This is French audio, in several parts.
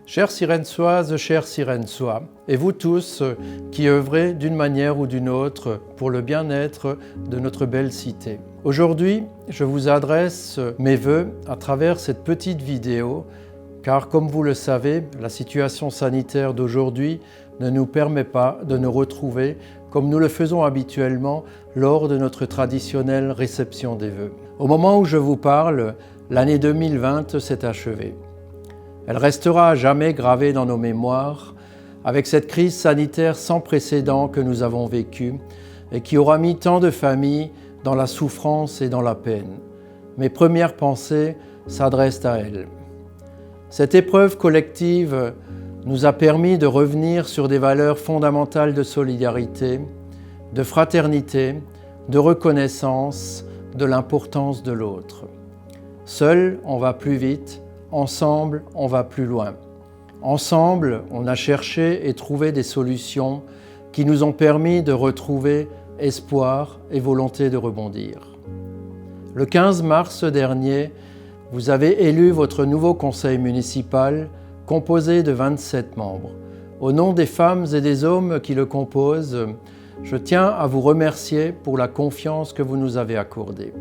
Chères Sirensoises, chers Sirensois, et vous tous qui œuvrez d'une manière ou d'une autre pour le bien-être de notre belle cité. Aujourd'hui, je vous adresse mes vœux à travers cette petite vidéo, car comme vous le savez, la situation sanitaire d'aujourd'hui ne nous permet pas de nous retrouver comme nous le faisons habituellement lors de notre traditionnelle réception des vœux. Au moment où je vous parle, l'année 2020 s'est achevée. Elle restera à jamais gravée dans nos mémoires avec cette crise sanitaire sans précédent que nous avons vécue et qui aura mis tant de familles dans la souffrance et dans la peine. Mes premières pensées s'adressent à elles. Cette épreuve collective nous a permis de revenir sur des valeurs fondamentales de solidarité, de fraternité, de reconnaissance, de l'importance de l'autre. Seul, on va plus vite. Ensemble, on va plus loin. Ensemble, on a cherché et trouvé des solutions qui nous ont permis de retrouver espoir et volonté de rebondir. Le 15 mars dernier, vous avez élu votre nouveau conseil municipal composé de 27 membres. Au nom des femmes et des hommes qui le composent, je tiens à vous remercier pour la confiance que vous nous avez accordée.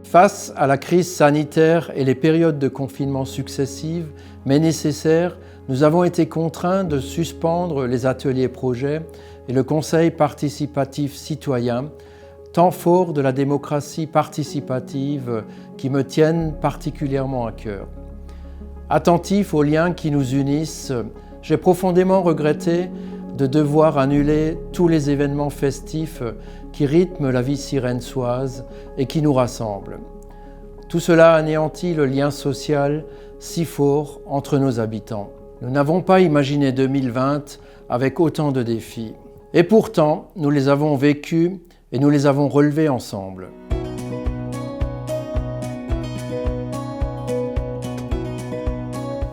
Face à la crise sanitaire et les périodes de confinement successives, mais nécessaires, nous avons été contraints de suspendre les ateliers projets et le conseil participatif citoyen, temps fort de la démocratie participative qui me tiennent particulièrement à cœur. Attentif aux liens qui nous unissent, j'ai profondément regretté de devoir annuler tous les événements festifs qui rythment la vie sirensoise et qui nous rassemblent. Tout cela anéantit le lien social si fort entre nos habitants. Nous n'avons pas imaginé 2020 avec autant de défis. Et pourtant, nous les avons vécus et nous les avons relevés ensemble.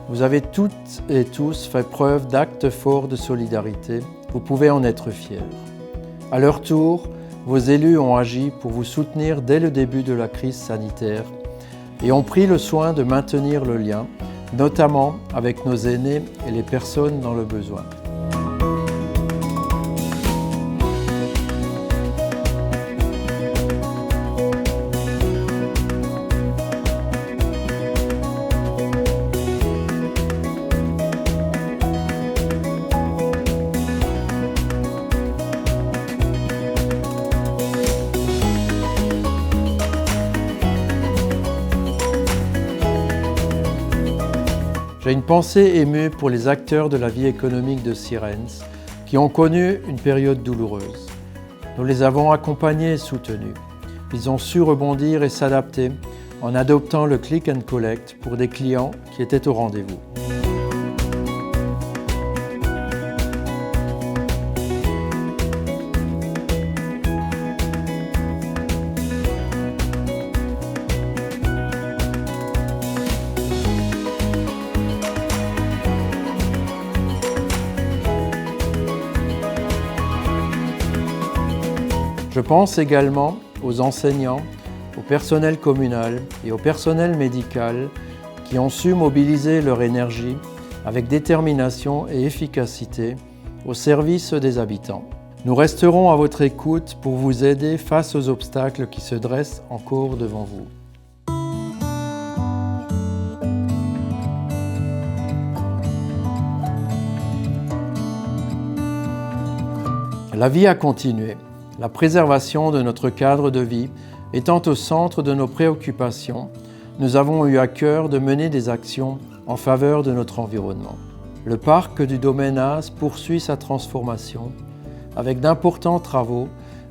Vous avez toutes et tous fait preuve d'actes forts de solidarité. Vous pouvez en être fiers. À leur tour, vos élus ont agi pour vous soutenir dès le début de la crise sanitaire et ont pris le soin de maintenir le lien, notamment avec nos aînés et les personnes dans le besoin. J'ai une pensée émue pour les acteurs de la vie économique de Sirens qui ont connu une période douloureuse. Nous les avons accompagnés et soutenus. Ils ont su rebondir et s'adapter en adoptant le click and collect pour des clients qui étaient au rendez-vous. Je pense également aux enseignants, au personnel communal et au personnel médical qui ont su mobiliser leur énergie avec détermination et efficacité au service des habitants. Nous resterons à votre écoute pour vous aider face aux obstacles qui se dressent encore devant vous. La vie a continué. La préservation de notre cadre de vie étant au centre de nos préoccupations, nous avons eu à cœur de mener des actions en faveur de notre environnement. Le parc du Domaine As poursuit sa transformation avec d'importants travaux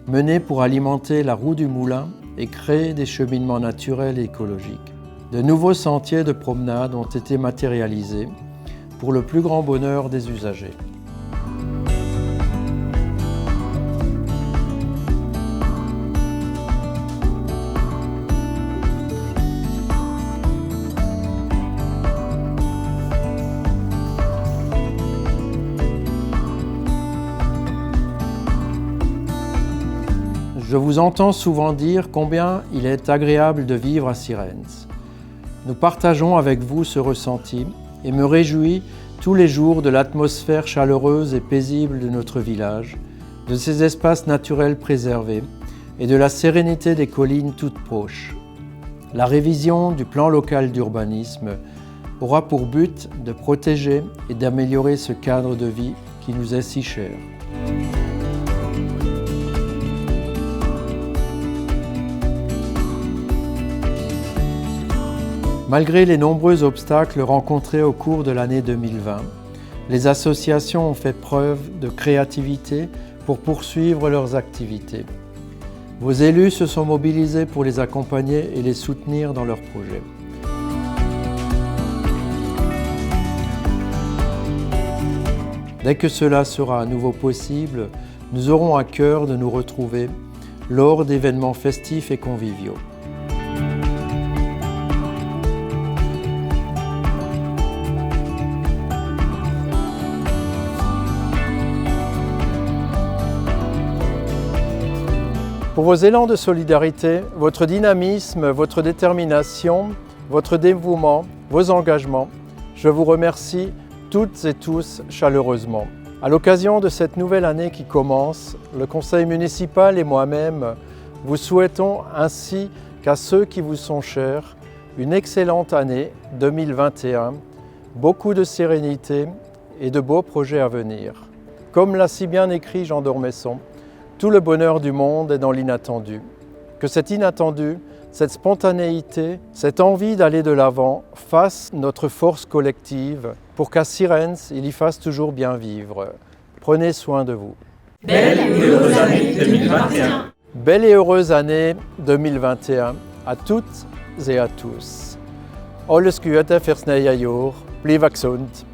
menés pour alimenter la roue du moulin et créer des cheminements naturels et écologiques. De nouveaux sentiers de promenade ont été matérialisés pour le plus grand bonheur des usagers. Je vous entends souvent dire combien il est agréable de vivre à Sirens. Nous partageons avec vous ce ressenti et me réjouis tous les jours de l'atmosphère chaleureuse et paisible de notre village, de ses espaces naturels préservés et de la sérénité des collines toutes proches. La révision du plan local d'urbanisme aura pour but de protéger et d'améliorer ce cadre de vie qui nous est si cher. Malgré les nombreux obstacles rencontrés au cours de l'année 2020, les associations ont fait preuve de créativité pour poursuivre leurs activités. Vos élus se sont mobilisés pour les accompagner et les soutenir dans leurs projets. Dès que cela sera à nouveau possible, nous aurons à cœur de nous retrouver lors d'événements festifs et conviviaux. Pour vos élans de solidarité, votre dynamisme, votre détermination, votre dévouement, vos engagements, je vous remercie toutes et tous chaleureusement. À l'occasion de cette nouvelle année qui commence, le conseil municipal et moi-même vous souhaitons ainsi qu'à ceux qui vous sont chers une excellente année 2021, beaucoup de sérénité et de beaux projets à venir. Comme l'a si bien écrit Jean d'Ormesson, tout le bonheur du monde est dans l'inattendu. Que cet inattendu, cette spontanéité, cette envie d'aller de l'avant fasse notre force collective pour qu'à Sirens, il y fasse toujours bien vivre. Prenez soin de vous. Belle et heureuse année 2021. Belle et heureuse année 2021 à toutes et à tous. Alles Gute fürs neue Jahr. Blieb gesund.